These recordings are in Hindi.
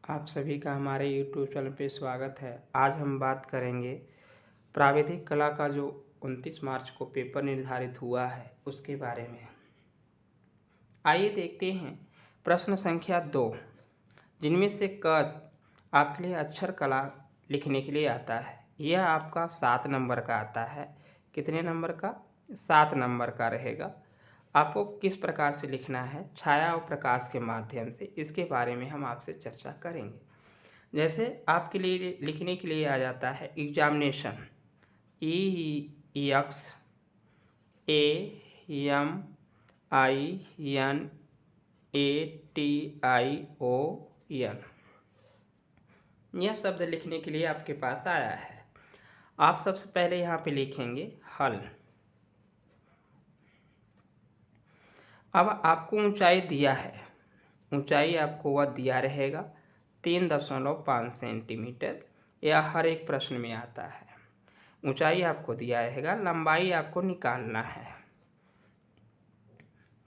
आप सभी का हमारे YouTube चैनल पे स्वागत है। आज हम बात करेंगे प्राविधिक कला का जो 29 मार्च को पेपर निर्धारित हुआ है उसके बारे में। आइए देखते हैं प्रश्न संख्या 2, जिनमें से क आपके लिए अक्षर कला लिखने के लिए आता है। यह आपका 7 नंबर का आता है। कितने नंबर का? 7 नंबर का रहेगा। आपको किस प्रकार से लिखना है छाया और प्रकाश के माध्यम से, इसके बारे में हम आपसे चर्चा करेंगे। जैसे आपके लिए लिखने के लिए आ जाता है एग्जामिनेशन, EXAMINATION, यह शब्द लिखने के लिए आपके पास आया है। आप सबसे पहले यहाँ पे लिखेंगे हल। अब आपको ऊंचाई दिया है, ऊंचाई आपको वह दिया रहेगा 3.5 सेंटीमीटर। यह हर एक प्रश्न में आता है। ऊंचाई आपको दिया रहेगा, लंबाई आपको निकालना है।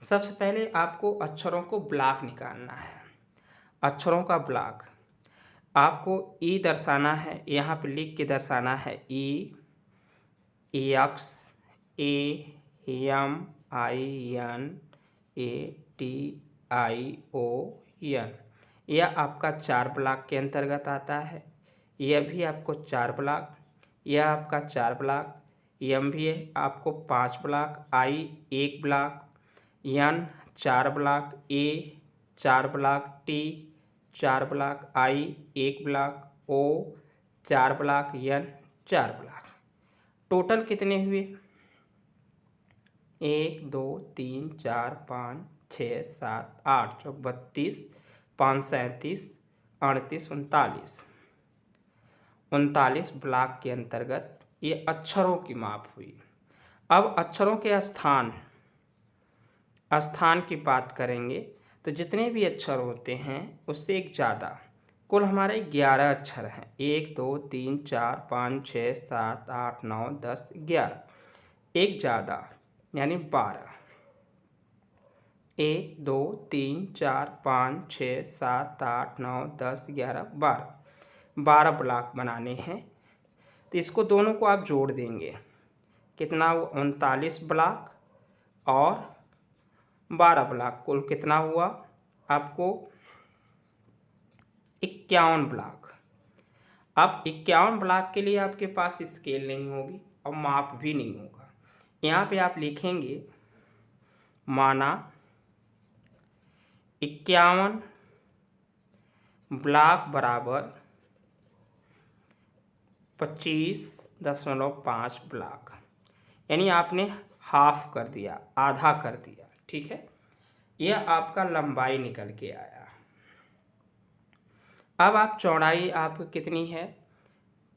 सबसे पहले आपको अक्षरों को ब्लॉक निकालना है। अक्षरों का ब्लॉक आपको ई दर्शाना है, यहाँ पे लिख के दर्शाना है EXAMINATION। यह आपका 4 ब्लॉक के अंतर्गत आता है। यह भी आपको 4 ब्लॉक, यह आपका 4 ब्लॉक, यम भी है आपको 5 ब्लॉक, आई 1 ब्लॉक, एन 4 ब्लॉक, ए 4 ब्लॉक, टी 4 ब्लॉक, आई 1 ब्लॉक, ओ 4 ब्लॉक, एन 4 ब्लॉक। टोटल कितने हुए? 1 2 3 4 5 6 7 8 32 5 37 38 39 ब्लॉक के अंतर्गत ये अक्षरों की माप हुई। अब अक्षरों के स्थान की बात करेंगे तो जितने भी अक्षर होते हैं उससे एक ज़्यादा, कुल हमारे 11 अक्षर हैं। 1 2 3 4 5 6 7 8 9 10 11, एक ज़्यादा यानी 12। 1 2 3 4 5 6 7 8 9 10 11 12 ब्लॉक बनाने हैं। तो इसको दोनों को आप जोड़ देंगे, कितना? 39 ब्लॉक और 12 ब्लॉक, कुल कितना हुआ आपको? 51 ब्लॉक। अब 51 ब्लॉक के लिए आपके पास स्केल नहीं होगी और माप भी नहीं होगा। यहाँ पे आप लिखेंगे माना 51 ब्लॉक बराबर 25.5 ब्लॉक, यानी आपने हाफ कर दिया, आधा कर दिया। ठीक है, यह आपका लंबाई निकल के आया। अब आप चौड़ाई आपकी कितनी है?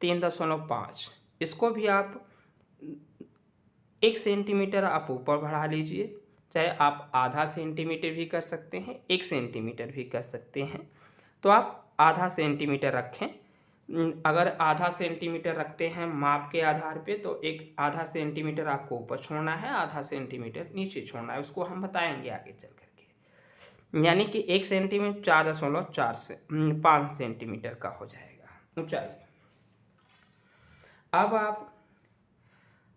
3.5। इसको भी आप 1 सेंटीमीटर आप ऊपर बढ़ा लीजिए, चाहे आप आधा सेंटीमीटर भी कर सकते हैं, 1 सेंटीमीटर भी कर सकते हैं। तो आप आधा सेंटीमीटर रखें। अगर आधा सेंटीमीटर रखते हैं माप के आधार पे, तो एक आधा सेंटीमीटर आपको ऊपर छोड़ना है, आधा सेंटीमीटर नीचे छोड़ना है। उसको हम बताएंगे आगे चल करके। यानी कि 1 सेंटीमीटर 4.4 से 5 सेंटीमीटर का हो जाएगा ऊंचाई। अब आप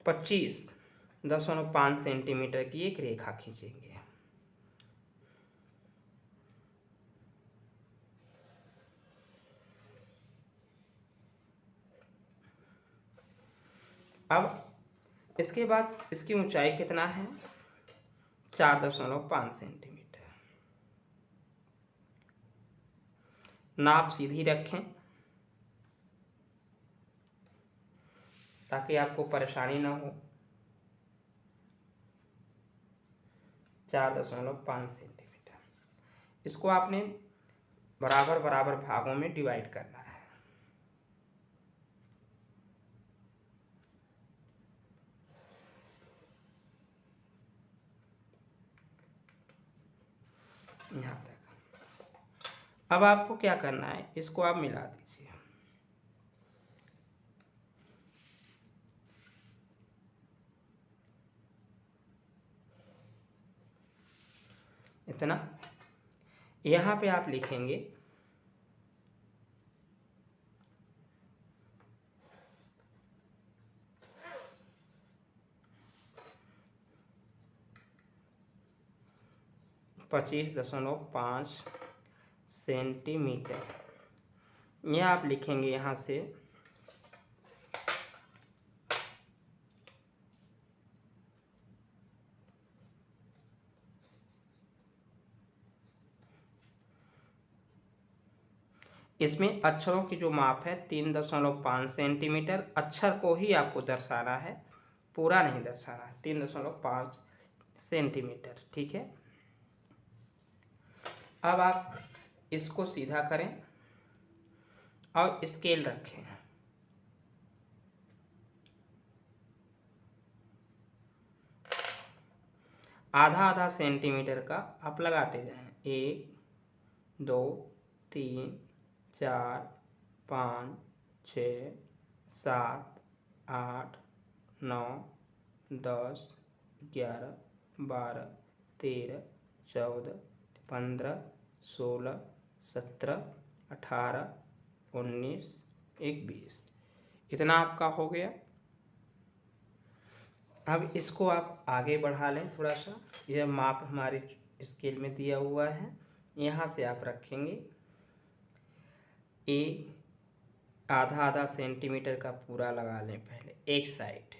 25.5 सेंटीमीटर की एक रेखा खींचेंगे। अब इसके बाद इसकी ऊंचाई कितना है? 4.5 सेंटीमीटर। नाप सीधी रखें ताकि आपको परेशानी ना हो। 4.5 सेंटीमीटर। इसको आपने बराबर बराबर भागों में डिवाइड करना है। यहाँ तक। अब आपको क्या करना है, इसको आप मिला दीजिए। इतना। यहाँ पे आप लिखेंगे 25.5 सेंटीमीटर। यह आप लिखेंगे यहाँ से। इसमें अक्षरों की जो माप है 3.5 सेंटीमीटर। अक्षर को ही आपको दर्शाना है, पूरा नहीं दर्शाना है। 3.5 सेंटीमीटर, ठीक है। अब आप इसको सीधा करें और स्केल रखें। आधा आधा सेंटीमीटर का आप लगाते जाएं। 1 2 3 4 5 6 7 8 9 10 11 12 13 14 15 16 17 18 19 21। इतना आपका हो गया। अब इसको आप आगे बढ़ा लें थोड़ा सा। यह माप हमारे स्केल में दिया हुआ है। यहाँ से आप रखेंगे आधा आधा सेंटीमीटर का पूरा लगा लें पहले एक साइड।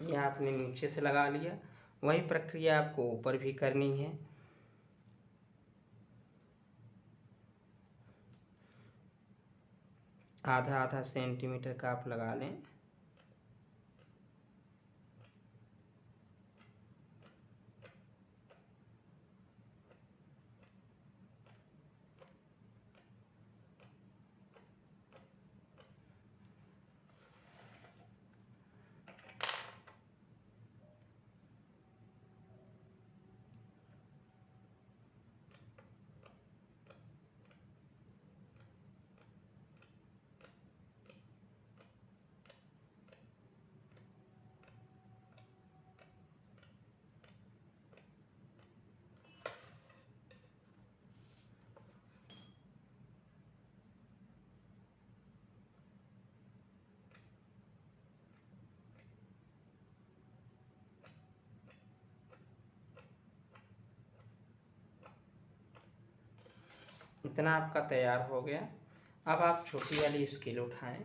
यह आपने नीचे से लगा लिया। वही प्रक्रिया आपको ऊपर भी करनी है। आधा आधा सेंटीमीटर का आप लगा लें। इतना आपका तैयार हो गया। अब आप छोटी वाली स्केल उठाएं।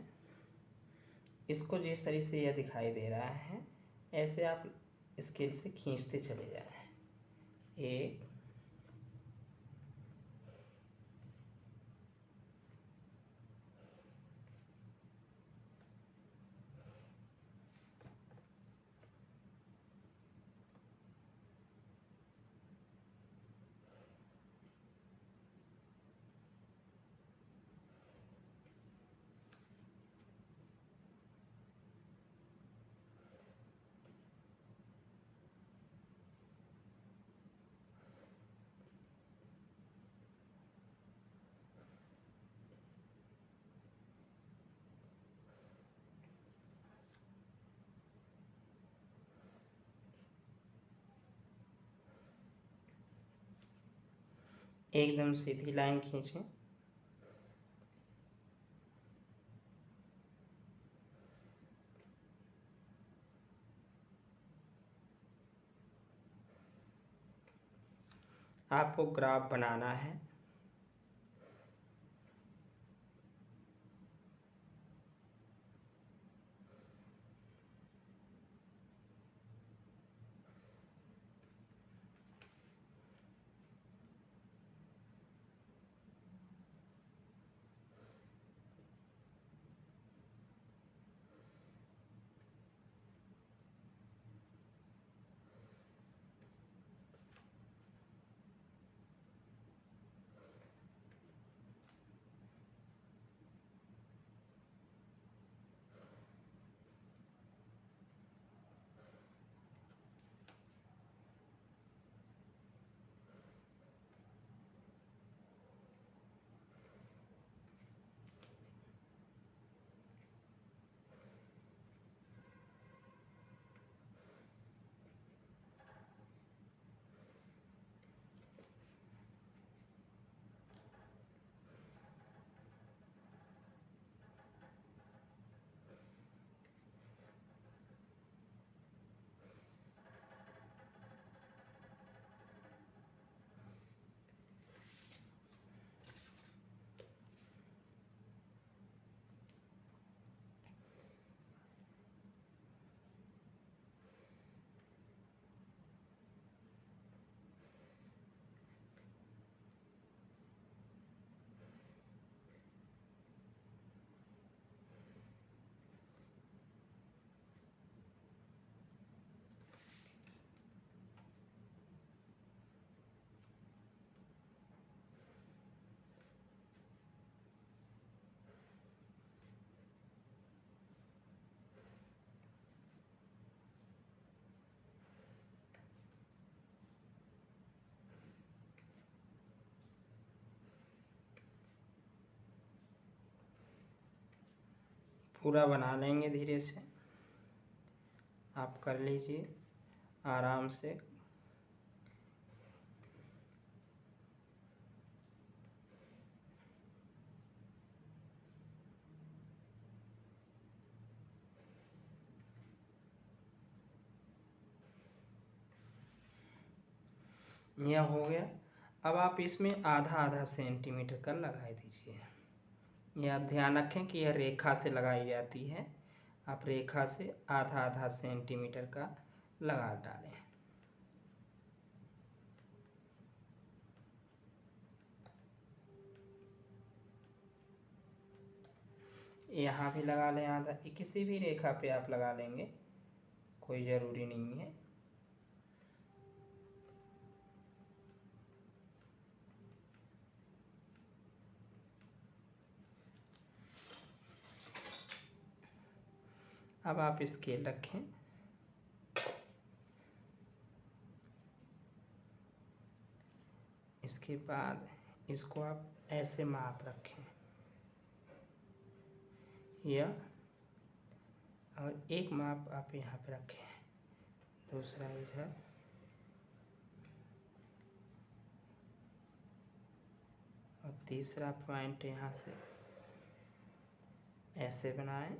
इसको जिस तरीके से यह दिखाई दे रहा है ऐसे आप स्केल से खींचते चले जाएं। 1 एकदम सीधी लाइन खींचें। आपको ग्राफ बनाना है। पूरा बना लेंगे धीरे से, आप कर लीजिए आराम से। यह हो गया। अब आप इसमें आधा आधा सेंटीमीटर का लगा दीजिए। यह आप ध्यान रखें कि यह रेखा से लगाई जाती है, आप रेखा से आधा आधा सेंटीमीटर का लगा डालें। यहाँ भी लगा लें आधा, किसी भी रेखा पे आप लगा लेंगे, कोई ज़रूरी नहीं है। अब आप स्केल रखें, इसके बाद इसको आप ऐसे माप रखें, यह, और एक माप आप यहाँ पे रखें, दूसरा इधर, और तीसरा पॉइंट यहाँ से ऐसे बनाएं।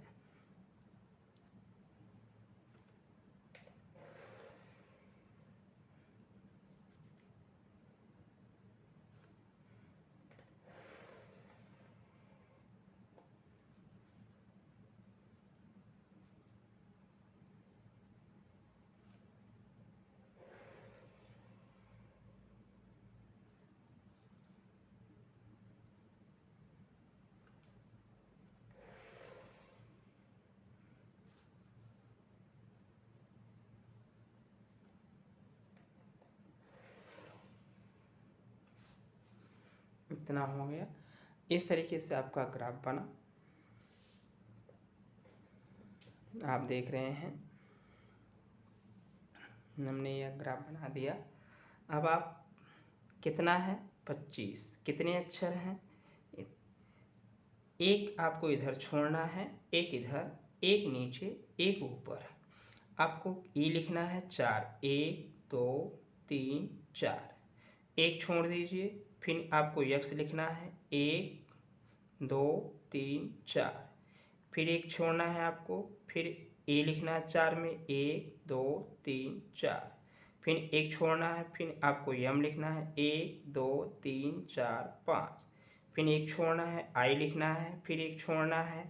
इतना हो गया। इस तरीके से आपका ग्राफ बना, आप देख रहे हैं हमने यह ग्राफ बना दिया। अब आप कितना है 25, कितने अक्षर हैं, एक आपको इधर छोड़ना है, एक इधर, एक नीचे, एक ऊपर। आपको ई लिखना है 4, 1 2 3 4, एक छोड़ दीजिए। फिर आपको यक्स लिखना है 1 2 3 4, फिर एक छोड़ना है आपको, फिर ए लिखना है 4 में 1 2 3 4, फिर एक छोड़ना है, फिर आपको यम लिखना है 1 2 3 4 5, फिर एक छोड़ना है, आई लिखना है, फिर एक छोड़ना है,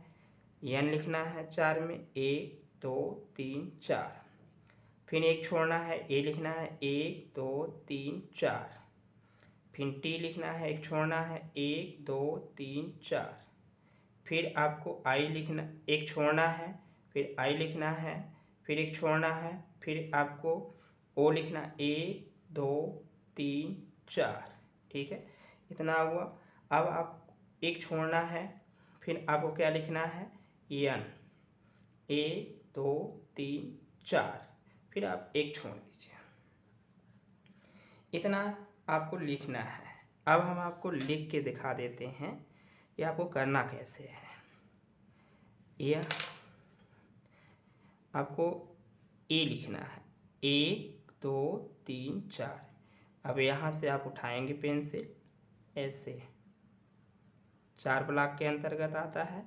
एन लिखना है 4 में 1 2 3 4, फिर एक छोड़ना है, ए लिखना है 1 2 3 4, फिर टी लिखना है, एक छोड़ना है 1 2 3 4, फिर आपको आई लिखना, एक छोड़ना है, फिर आई लिखना है, फिर एक छोड़ना है, फिर आपको ओ लिखना 1 2 3 4। ठीक है, इतना हुआ। अब आप एक छोड़ना है, फिर आपको क्या लिखना है, एन, 1 2 3 4, फिर आप एक छोड़ दीजिए। इतना आपको लिखना है। अब हम आपको लिख के दिखा देते हैं कि आपको करना कैसे है। यह आपको ए लिखना है 1 2 3 4। अब यहाँ से आप उठाएंगे पेंसिल, ऐसे 4 ब्लॉक के अंतर्गत आता है,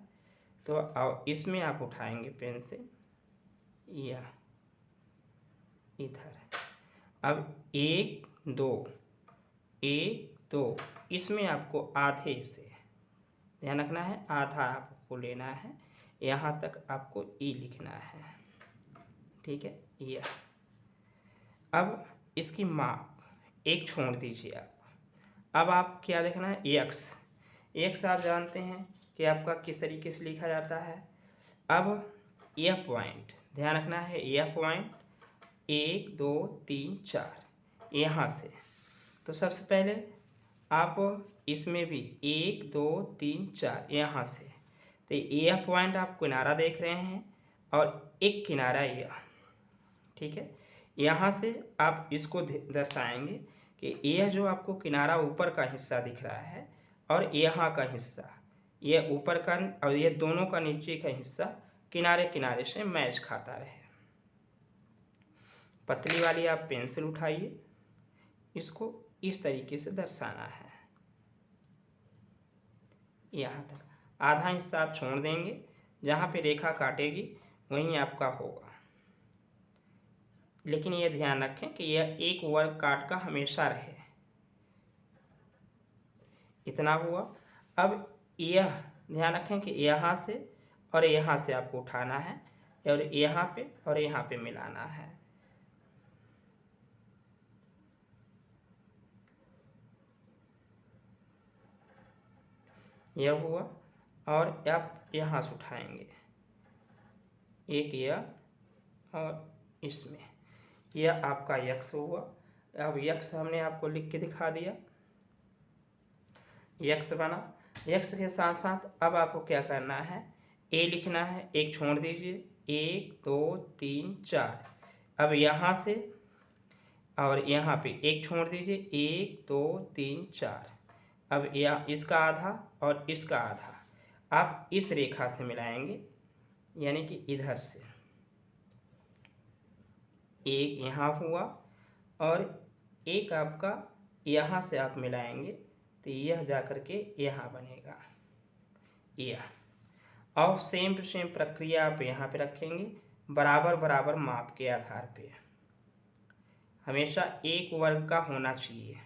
तो इसमें आप उठाएंगे पेंसिल, यह इधर। अब 1 2 1 2, इसमें आपको आधे से ध्यान रखना है, आधा आपको लेना है, यहाँ तक आपको ई लिखना है। ठीक है, यह। अब इसकी माप एक छोड़ दीजिए आप। अब आप क्या देखना है, एक्स, एक्स आप जानते हैं कि आपका किस तरीके से लिखा जाता है। अब यह पॉइंट ध्यान रखना है, यह पॉइंट 1 2 3 4 यहाँ से। तो सबसे पहले आप इसमें भी 1 2 3 4 यहाँ से, तो यह पॉइंट आप किनारा देख रहे हैं, और एक किनारा यह। ठीक है, यहाँ से आप इसको दर्शाएंगे कि यह जो आपको किनारा ऊपर का हिस्सा दिख रहा है और यहाँ का हिस्सा, ये ऊपर का और ये दोनों का नीचे का हिस्सा किनारे किनारे से मैच खाता रहे। पतली वाली आप पेंसिल उठाइए, इसको इस तरीके से दर्शाना है। यहाँ तक आधा हिस्सा आप छोड़ देंगे, जहाँ पे रेखा काटेगी वहीं आपका होगा। लेकिन यह ध्यान रखें कि यह एक वर्ग काट का हमेशा रहे। इतना हुआ। अब यह ध्यान रखें कि यहाँ से और यहाँ से आपको उठाना है और यहाँ पे और यहाँ पे मिलाना है। यह हुआ और आप यहाँ से उठाएंगे, एक यह और इसमें, यह आपका यक्स हुआ। अब यक्स हमने आपको लिख के दिखा दिया, यक्स बना। यक्स के साथ साथ अब आपको क्या करना है, ए लिखना है, एक छोड़ दीजिए, 1 2 3 4। अब यहाँ से और यहाँ पे एक छोड़ दीजिए, 1 2 3 4। अब यह इसका आधा और इसका आधा आप इस रेखा से मिलाएंगे, यानी कि इधर से एक यहाँ हुआ और एक आपका यहाँ से आप मिलाएंगे तो यह जा कर के यहाँ बनेगा यह। और सेम टू सेम प्रक्रिया आप यहाँ पे रखेंगे, बराबर बराबर माप के आधार पे। हमेशा एक वर्ग का होना चाहिए।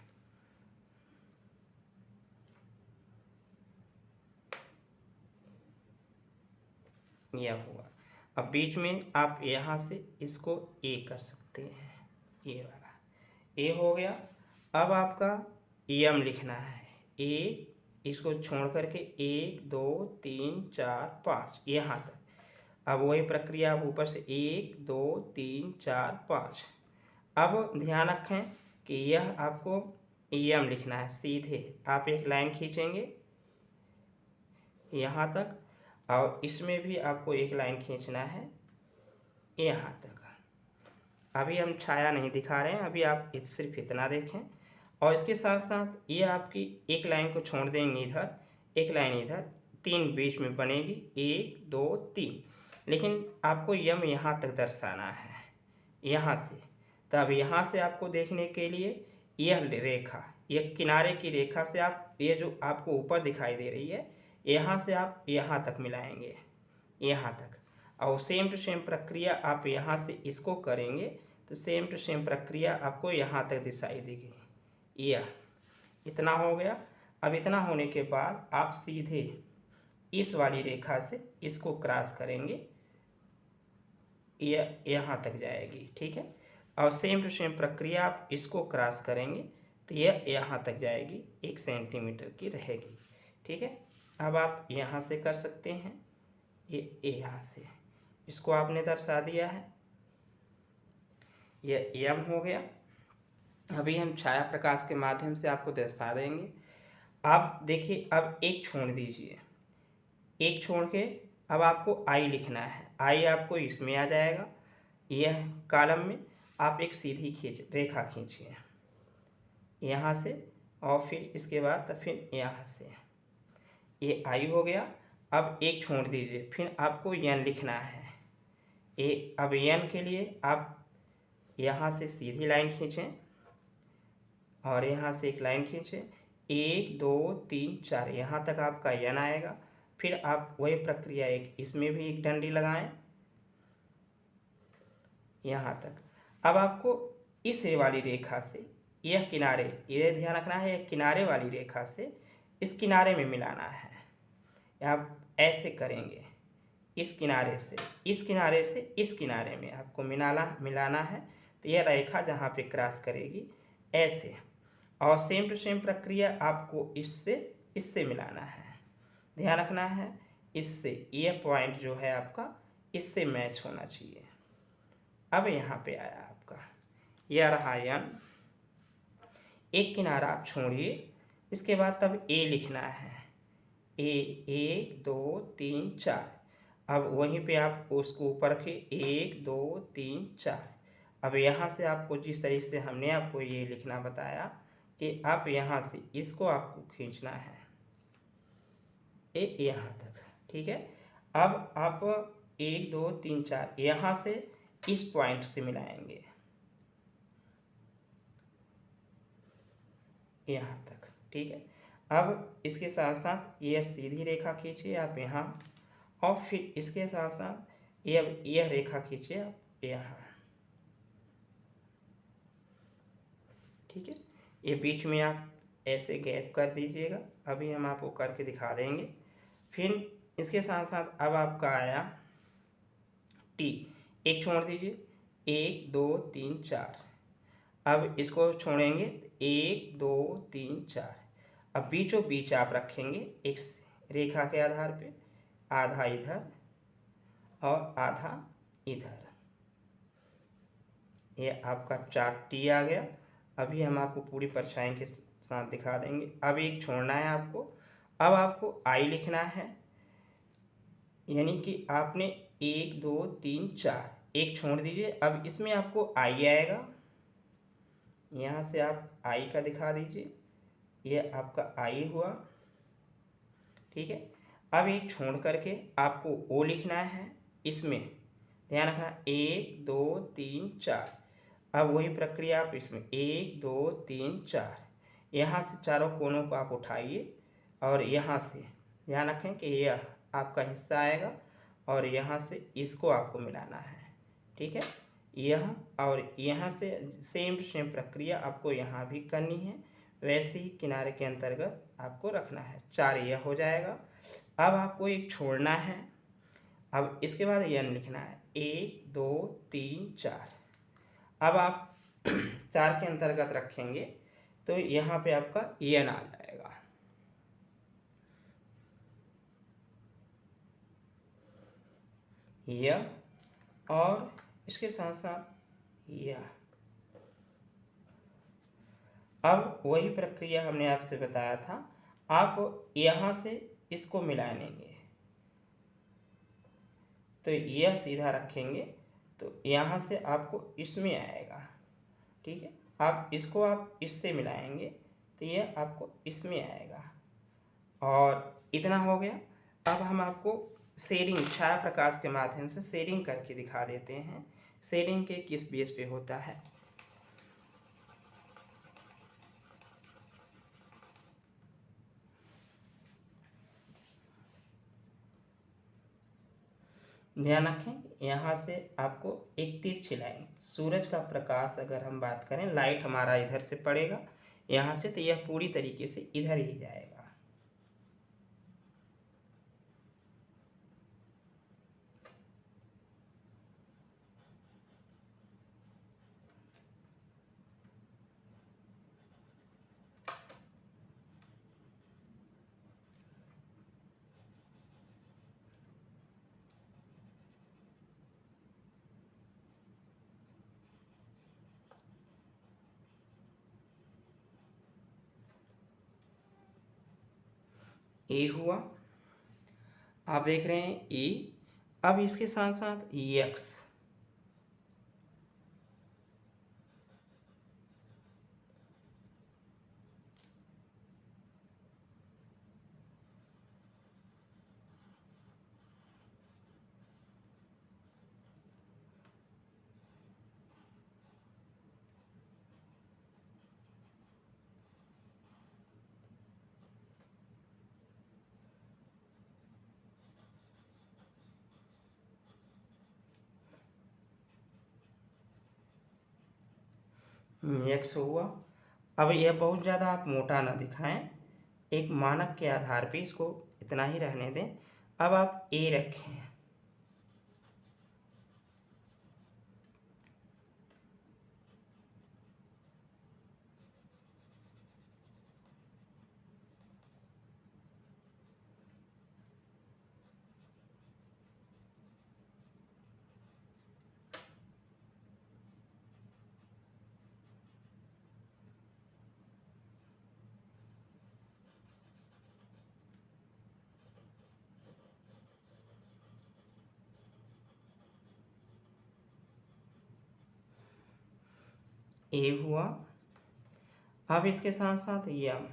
यह हुआ। अब बीच में आप यहाँ से इसको ए कर सकते हैं, ये वाला ए हो गया। अब आपका यम लिखना है, ए इसको छोड़ करके 1 2 3 4 5 यहाँ तक। अब वही प्रक्रिया आप ऊपर से 1 2 3 4 5। अब ध्यान रखें कि यह आपको यम लिखना है, सीधे आप एक लाइन खींचेंगे यहाँ तक और इसमें भी आपको एक लाइन खींचना है यहाँ तक। अभी हम छाया नहीं दिखा रहे हैं, अभी आप सिर्फ इतना देखें। और इसके साथ साथ ये आपकी एक लाइन को छोड़ देंगे इधर, एक लाइन इधर, 3 बीच में बनेगी, 1 2 3। लेकिन आपको यम यहाँ तक दर्शाना है यहाँ से। तब यहाँ से आपको देखने के लिए यह रेखा, यह किनारे की रेखा से आप ये जो आपको ऊपर दिखाई दे रही है यहाँ से आप यहाँ तक मिलाएंगे, यहाँ तक। और सेम टू सेम प्रक्रिया आप यहाँ से इसको करेंगे तो सेम टू सेम प्रक्रिया आपको यहाँ तक दिखाई देगी। यह इतना हो गया। अब इतना होने के बाद आप सीधे इस वाली रेखा से इसको क्रॉस करेंगे, यह यहाँ तक जाएगी, ठीक है। और सेम टू सेम प्रक्रिया आप इसको क्रॉस करेंगे तो यह यहाँ तक जाएगी, 1 सेंटीमीटर की रहेगी, ठीक है। अब आप यहाँ से कर सकते हैं, ये यहाँ से इसको आपने दर्शा दिया है, यह यम हो गया। अभी हम छाया प्रकाश के माध्यम से आपको दर्शा देंगे। आप देखिए, अब एक छोड़ दीजिए, एक छोड़ के अब आपको आई लिखना है। आई आपको इसमें आ जाएगा, यह कॉलम में आप एक सीधी रेखा खींचिए यहाँ से और फिर इसके बाद तो फिर यहाँ से, ये आई हो गया। अब एक छोड़ दीजिए, फिर आपको यन लिखना है। अब यन के लिए आप यहाँ से सीधी लाइन खींचें और यहाँ से एक लाइन खींचें, 1 2 3 4 यहाँ तक आपका यन आएगा। फिर आप वही प्रक्रिया एक इसमें भी एक डंडी लगाएं यहाँ तक। अब आपको इस वाली रेखा से यह किनारे, ये ध्यान रखना है, यह किनारे वाली रेखा से इस किनारे में मिलाना है। आप ऐसे करेंगे, इस किनारे से इस किनारे से इस किनारे में आपको मिलाना है। तो यह रेखा जहाँ पे क्रॉस करेगी ऐसे, और सेम टू सेम प्रक्रिया आपको इससे मिलाना है। ध्यान रखना है, इससे यह पॉइंट जो है आपका इससे मैच होना चाहिए। अब यहाँ पे आया आपका, यह रहा यन। एक किनारा आप छोड़िए, इसके बाद तब ए लिखना है, ए 1 2 3 4। अब वहीं पे आप उसको ऊपर के 1 2 3 4। अब यहाँ से आपको जिस तरीके से हमने आपको ये लिखना बताया कि आप यहाँ से इसको आपको खींचना है ये यहाँ तक, ठीक है। अब आप 1 2 3 4 यहाँ से इस पॉइंट से मिलाएंगे यहाँ तक, ठीक है। अब इसके साथ साथ यह सीधी रेखा खींचिए आप यहाँ, और फिर इसके साथ साथ यह रेखा खींचिए आप यहाँ, ठीक है। ये बीच में आप ऐसे गैप कर दीजिएगा, अभी हम आपको करके दिखा देंगे। फिर इसके साथ साथ अब आपका आया टी, एक छोड़ दीजिए, 1 2 3 4, अब इसको छोड़ेंगे 1 2 3 4, अब बीचों बीच आप रखेंगे एक रेखा के आधार पे, आधा इधर और आधा इधर, ये आपका 4 टी आ गया। अभी हम आपको पूरी परछाई के साथ दिखा देंगे। अब एक छोड़ना है आपको, अब आपको आई लिखना है, यानी कि आपने 1 2 3 4 एक छोड़ दीजिए, अब इसमें आपको आई आएगा, यहाँ से आप आई का दिखा दीजिए, ये आपका आई हुआ, ठीक है। अब एक छोड़ करके आपको ओ लिखना है, इसमें ध्यान रखना 1 2 3 4, अब वही प्रक्रिया आप इसमें 1 2 3 4, यहाँ से चारों कोनों को आप उठाइए और यहाँ से ध्यान रखें कि यह आपका हिस्सा आएगा और यहाँ से इसको आपको मिलाना है, ठीक है। यह और यहाँ से सेम प्रक्रिया आपको यहाँ भी करनी है, वैसे ही किनारे के अंतर्गत आपको रखना है। 4 यह हो जाएगा। अब आपको एक छोड़ना है, अब इसके बाद यन लिखना है 1 2 3 4, अब आप 4 के अंतर्गत रखेंगे तो यहाँ पे आपका यन आ जाएगा, यह और इसके साथ साथ यह। अब वही प्रक्रिया हमने आपसे बताया था, आप यहाँ से इसको मिला लेंगे, तो यह सीधा रखेंगे तो यहाँ से आपको इसमें आएगा, ठीक है। आप इसको आप इससे मिलाएंगे तो यह आपको इसमें आएगा, और इतना हो गया। अब हम आपको शेडिंग छाया प्रकाश के माध्यम से शेडिंग करके दिखा देते हैं, शेडिंग के किस बेस पे होता है। ध्यान रखें यहाँ से आपको एक तिरछी लाइन, सूरज का प्रकाश अगर हम बात करें, लाइट हमारा इधर से पड़ेगा यहाँ से, तो यह पूरी तरीके से इधर ही जाएगा, ए हुआ। आप देख रहे हैं ए, अब इसके साथ साथ एक्स, एक्स हुआ। अब यह बहुत ज़्यादा आप मोटा ना दिखाएं, एक मानक के आधार पे इसको इतना ही रहने दें। अब आप ए रखें, ए हुआ। अब इसके साथ साथ यम,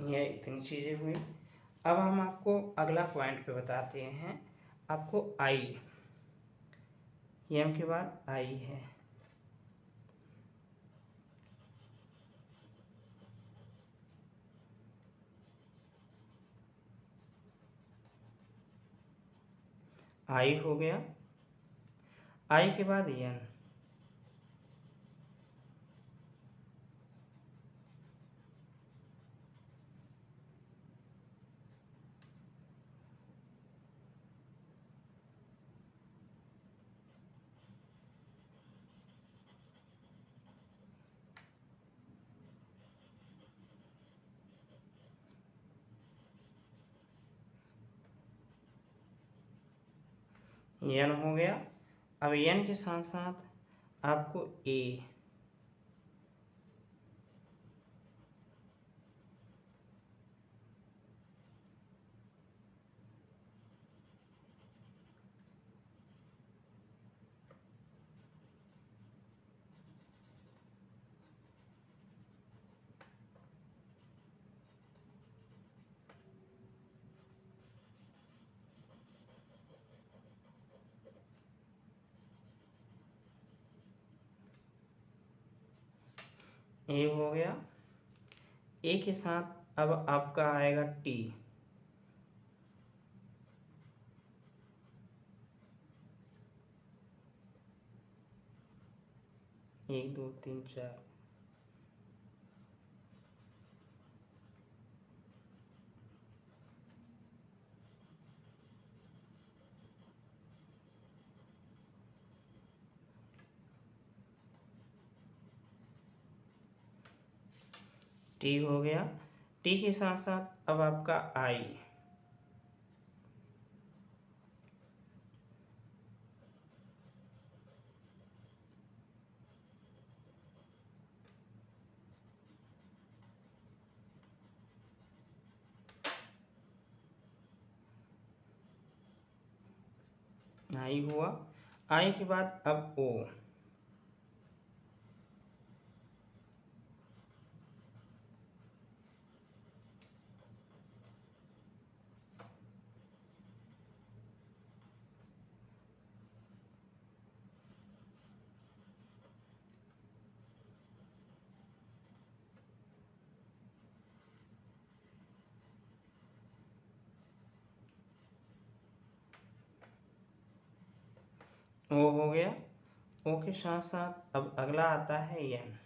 ये इतनी चीज़ें हुई। अब हम आपको अगला पॉइंट पे बताते हैं। आपको आई, एम के बाद आई है। आई हो गया। आई के बाद एन, एन हो गया। अब एन के साथ साथ आपको ए, ए हो गया। ए के साथ अब आपका आएगा टी, 1 2 3 4। टी हो गया। टी के साथ साथ अब आपका आई, आई हुआ। आई के बाद अब ओ, ओ हो गया। ओ के साथ साथ अब अगला आता है एन,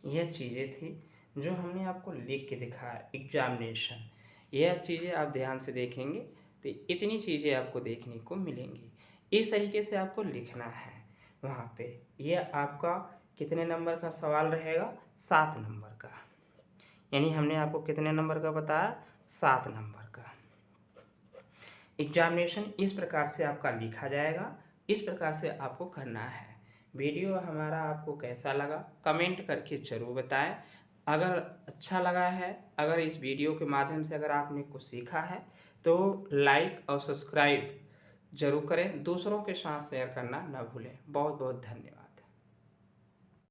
यह चीज़ें थी जो हमने आपको लिख के दिखाया एग्जामिनेशन। यह चीज़ें आप ध्यान से देखेंगे तो इतनी चीज़ें आपको देखने को मिलेंगी। इस तरीके से आपको लिखना है वहाँ पे। यह आपका कितने नंबर का सवाल रहेगा? 7 नंबर का। यानी हमने आपको कितने नंबर का बताया? 7 नंबर का। एग्जामिनेशन इस प्रकार से आपका लिखा जाएगा, इस प्रकार से आपको करना है। वीडियो हमारा आपको कैसा लगा कमेंट करके ज़रूर बताएं। अगर अच्छा लगा है, अगर इस वीडियो के माध्यम से अगर आपने कुछ सीखा है तो लाइक और सब्सक्राइब ज़रूर करें। दूसरों के साथ शेयर करना ना भूलें। बहुत बहुत धन्यवाद।